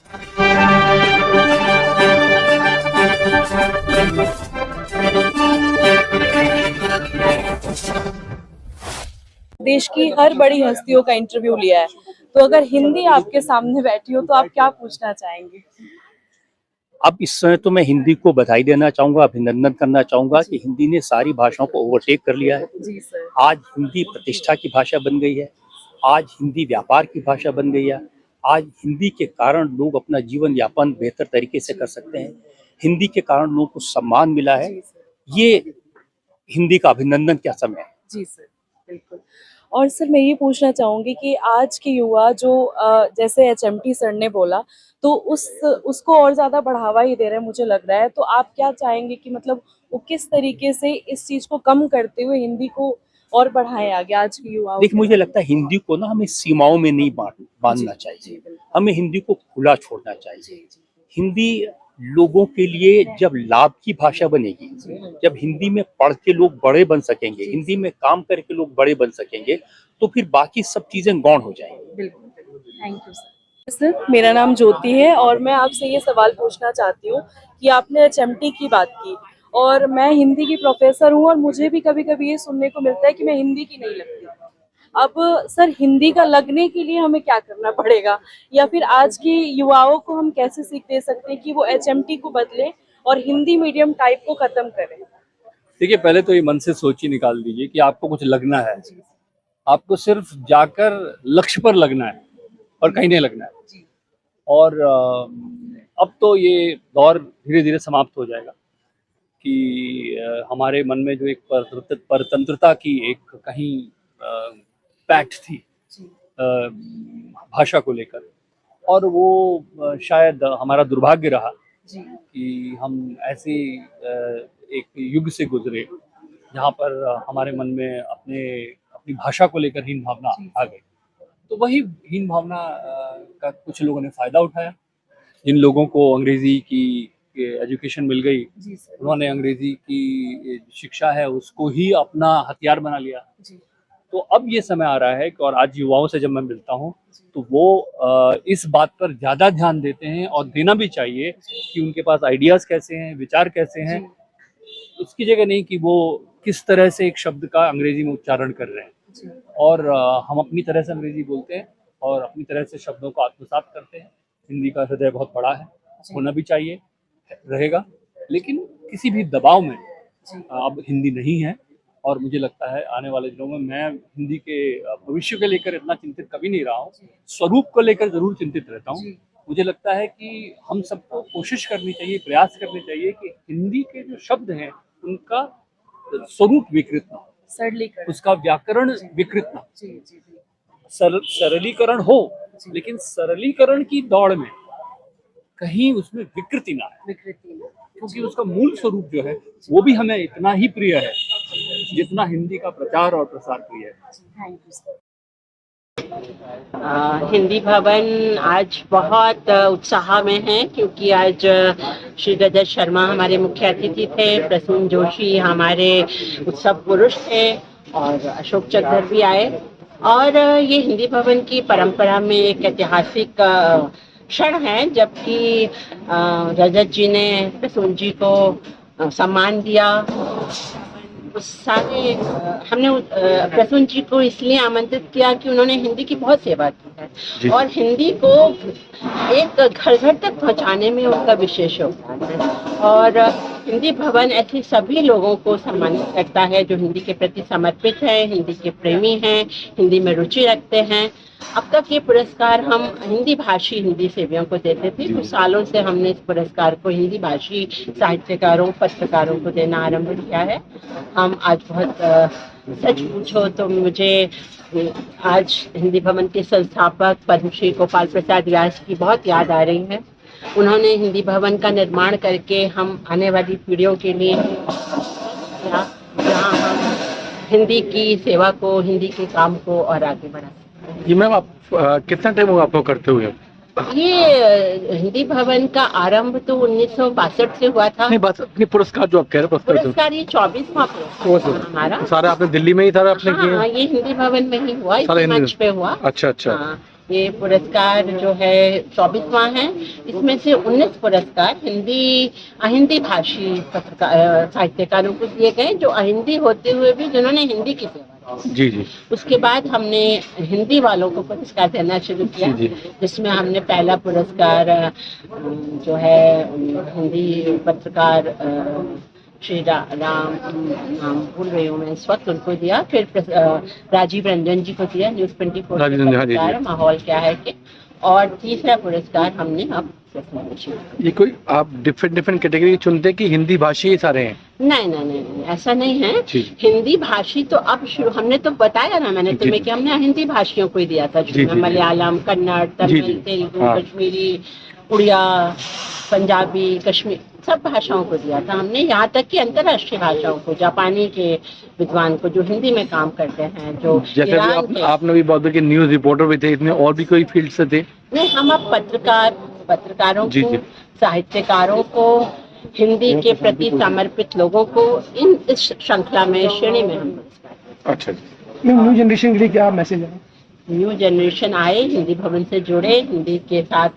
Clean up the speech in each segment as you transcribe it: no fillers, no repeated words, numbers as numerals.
देश की हर बड़ी हस्तियों का इंटरव्यू लिया है, तो अगर हिंदी आपके सामने बैठी हो तो आप क्या पूछना चाहेंगे? अब इस समय तो मैं हिंदी को बधाई देना चाहूंगा, अभिनंदन करना चाहूंगा कि हिंदी ने सारी भाषाओं को ओवरटेक कर लिया है। जी सर। आज हिंदी प्रतिष्ठा की भाषा बन गई है, आज हिंदी व्यापार की भाषा बन गई है, आज हिंदी के कारण लोग अपना जीवन यापन बेहतर तरीके से कर सकते हैं, हिंदी के कारण लोगों को सम्मान मिला है। ये हिंदी का अभिनंदन क्या समय है। जी सर, बिल्कुल। और सर मैं ये पूछना चाहूंगी कि आज के युवा जो जैसे एचएमटी सर ने बोला, तो उसको और ज्यादा बढ़ावा ही दे रहे हैं मुझे लग रहा है। तो आप क्या चाहेंगे कि मतलब वो किस तरीके से इस चीज को कम करते हुए हिंदी को और बढ़ाएं आगे आज के युवाओं? देखिए, मुझे लगता है हिंदी को ना हमें सीमाओं में नहीं बांधना चाहिए, हमें हिंदी को खुला छोड़ना चाहिए। हिंदी लोगों के लिए जब लाभ की भाषा बनेगी, जब हिंदी में पढ़ के लोग बड़े बन सकेंगे, हिंदी में काम करके लोग बड़े बन सकेंगे, तो फिर बाकी सब चीजें गौण हो जाएंगी। बिल्कुल, थैंक यू सर। सर मेरा नाम ज्योति है और मैं आपसे ये सवाल पूछना चाहती हूँ कि आपने एचएमटी की बात की और मैं हिंदी की प्रोफेसर हूँ और मुझे भी कभी कभी ये सुनने को मिलता है कि मैं हिंदी की नहीं लगती। अब सर हिंदी का लगने के लिए हमें क्या करना पड़ेगा, या फिर आज के युवाओं को हम कैसे सीख दे सकते हैं कि वो एचएमटी को बदले और हिंदी मीडियम टाइप को खत्म करें? देखिए, पहले तो ये मन से सोच ही निकाल दीजिए कि आपको कुछ लगना है, आपको सिर्फ जाकर लक्ष्य पर लगना है और कहीं नहीं लगना है। और अब तो ये दौर धीरे धीरे समाप्त हो जाएगा कि हमारे मन में जो एक परतंत्रता की एक कहीं पैक्ट थी भाषा को लेकर, और वो शायद हमारा दुर्भाग्य रहा कि हम ऐसे एक युग से गुजरे जहाँ पर हमारे मन में अपनी भाषा को लेकर हीन भावना आ गई। तो वही हीन भावना का कुछ लोगों ने फायदा उठाया। जिन लोगों को अंग्रेजी की एजुकेशन मिल गई, उन्होंने अंग्रेजी की शिक्षा है उसको ही अपना हथियार बना लिया। तो अब ये समय आ रहा है कि, और आज युवाओं से जब मैं मिलता हूँ तो वो इस बात पर ज़्यादा ध्यान देते हैं और देना भी चाहिए कि उनके पास आइडियाज़ कैसे हैं, विचार कैसे हैं, इसकी जगह नहीं कि वो किस तरह से एक शब्द का अंग्रेजी में उच्चारण कर रहे हैं। और हम अपनी तरह से अंग्रेजी बोलते हैं और अपनी तरह से शब्दों को आत्मसात करते हैं। हिंदी का हृदय बहुत बड़ा है, होना भी चाहिए, रहेगा, लेकिन किसी भी दबाव में अब हिंदी नहीं है। और मुझे लगता है आने वाले दिनों में मैं हिंदी के भविष्य को लेकर इतना चिंतित कभी नहीं रहा हूँ, स्वरूप को लेकर जरूर चिंतित रहता हूँ। मुझे लगता है कि हम सबको कोशिश करनी चाहिए, प्रयास करने चाहिए कि हिंदी के जो शब्द हैं उनका स्वरूप विकृत ना हो, सरलीकरण, उसका व्याकरण विकृत ना हो, सरलीकरण हो, लेकिन सरलीकरण की दौड़ में कहीं उसमें विकृति ना है, क्योंकि उसका मूल स्वरूप जो है वो भी हमें इतना ही प्रिय है जितना हिंदी का प्रचार और प्रसार प्रिय है। Thank you sir. Hindi Bhavan आज बहुत उत्साह में है क्योंकि आज श्री रजत शर्मा हमारे मुख्य अतिथि थे, प्रसून जोशी हमारे उत्सव पुरुष थे और अशोक चक्कर भी आए। और ये हिंदी भवन की परंपरा में एक ऐतिहासिक क्षण है जबकि रजत जी ने प्रसून जी को सम्मान दिया। उस सारे हमने प्रसून जी को इसलिए आमंत्रित किया कि उन्होंने हिंदी की बहुत सेवा की है और हिंदी को एक घर घर तक पहुंचाने में उनका विशेष योगदान है। और हिंदी भवन ऐसे सभी लोगों को सम्मानित करता है जो हिंदी के प्रति समर्पित हैं, हिंदी के प्रेमी हैं, हिंदी में रुचि रखते हैं। अब तक ये पुरस्कार हम हिंदी भाषी हिंदी सेवियों को देते थे, कुछ सालों से हमने इस पुरस्कार को हिंदी भाषी साहित्यकारों, पत्रकारों को देना आरंभ किया है। हम आज बहुत सच पूछो तो मुझे आज हिंदी भवन के संस्थापक पद्मश्री गोपाल प्रसाद व्यास की बहुत याद आ रही है। उन्होंने हिंदी भवन का निर्माण करके हम आने वाली पीढ़ियों के लिए जहाँ हम हिंदी की सेवा को, हिंदी के काम को और आगे बढ़ा। ये मैम आप कितना टाइम हुआ आपको करते हुए? ये हिंदी भवन का आरंभ तो 1962 से हुआ था। नहीं, बात अपनी पुरस्कार जो आप कह रहे हैं, पुरस्कार ये 24वां पुरस्कार हमारा। सारा आपने दिल्ली में ही सारा आपने किया? हाँ, ये हिंदी भवन में ही हुआ, इस मंच पे हुआ। अच्छा। हाँ, ये पुरस्कार जो है 24वां है। इसमें से 19 पुरस्कार अहिंदी भाषी पत्रकार साहित्यकारों को दिए गए, जो अहिंदी होते हुए भी जिन्होंने हिंदी की सेवा की। जी जी उसके बाद हमने हिंदी वालों को पुरस्कार देना शुरू किया, जी। जिसमें हमने पहला पुरस्कार जो है हिंदी पत्रकार श्री राम नाम भूल रही हूँ मैं इस वक्त, उनको दिया। फिर राजीव रंजन जी को दिया, न्यूज़ 24 राजीव रंजन, हाँ जी, पत्रकार, माहौल क्या है के। और तीसरा पुरस्कार हमने अब ये कोई आप डिफरेंट कैटेगरी चुनते हैं कि हिंदी भाषी सारे हैं? नहीं, ऐसा नहीं है। जी। हिंदी भाषी तो अब शुरू, हमने तो बताया ना मैंने जी, तुम्हें जी। कि हमने हिंदी भाषियों को ही दिया था जी, शुरू में, जी। मलयालम, कन्नड़, जी, तमिल, जी। तेलुगु, हाँ। कश्मीरी, उड़िया, पंजाबी, कश्मीर, सब भाषाओं को दिया था हमने। यहाँ तक कि अंतर्राष्ट्रीय भाषाओं को, जापानी के विद्वान को जो हिंदी में काम करते हैं, जो जैसे ईरान के। आपने भी बहुत कि न्यूज रिपोर्टर भी थे, इतने और भी कोई फील्ड से थे? नहीं, हम अब पत्रकारों जी, को, जी। साहित्यकारों को, हिंदी के प्रति समर्पित लोगों को इस श्रृंखला में, श्रेणी में हम पुरस्कार। अच्छा जी। न्यू जनरेशन के लिए क्या मैसेज है? न्यू जनरेशन आए, हिंदी भवन से जुड़े, हिंदी के साथ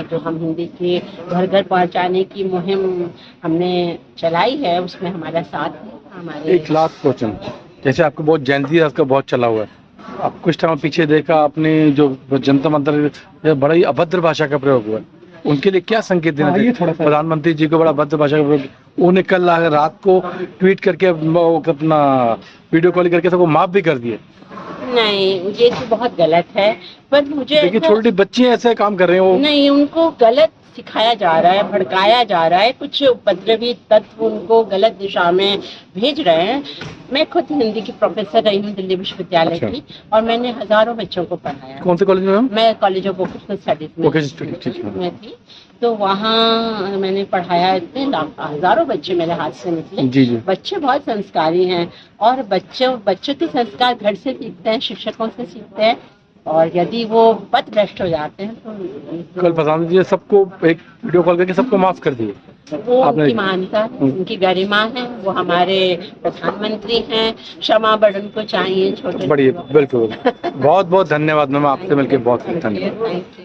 जो हम हिंदी के घर घर पहुंचाने की मुहिम हमने चलाई है, उसमें हमारा साथ है। हमारे एक लास्ट क्वेश्चन, जैसे आपको बहुत जयंती का बहुत चला हुआ है, आप कुछ टाइम पीछे देखा आपने जो जनता मंत्र बड़ा ही अभद्र भाषा का प्रयोग हुआ है, उनके लिए क्या संकेत देना ये चाहिए? थोड़ा सा प्रधानमंत्री जी को बड़ा अभद्र भाषा का प्रयोग, उन्हें कल रात को ट्वीट करके अपना वीडियो कॉल करके सबको माफ भी कर दिए। नहीं, ये तो बहुत गलत है। पर मुझे देखिए ऐसा- छोटी बच्चियां ऐसे काम कर रहे हैं वो। नहीं, उनको गलत सिखाया जा रहा है, भड़काया जा रहा है, कुछ उपद्रवी तत्व उनको गलत दिशा में भेज रहे हैं। मैं खुद हिंदी की प्रोफेसर रही हूँ दिल्ली विश्वविद्यालय अच्छा। की, और मैंने हजारों बच्चों को पढ़ाया। कौन से कॉलेज में मैम? मैं college of vocational studies Vocational Studies, ठीक है। में थी, तो वहाँ मैंने पढ़ाया, इतने हजारों बच्चे मेरे हाथ से निकले। जी जी। बच्चे बहुत संस्कारी हैं, और बच्चों के संस्कार घर से सीखते हैं, शिक्षकों से सीखते हैं, और यदि वो पथ भ्रष्ट हो जाते हैं तो कल प्रधानमंत्री जी सबको एक वीडियो कॉल करके सबको माफ कर दिए। वो आपने- उनकी महानता है, उनकी गरिमा है, वो हमारे प्रधानमंत्री हैं। क्षमा बड़न को चाहिए छोटे। बढ़िया, बिल्कुल। बहुत बहुत धन्यवाद मैम, आपसे मिलकर बहुत धन्यवाद। Thank you.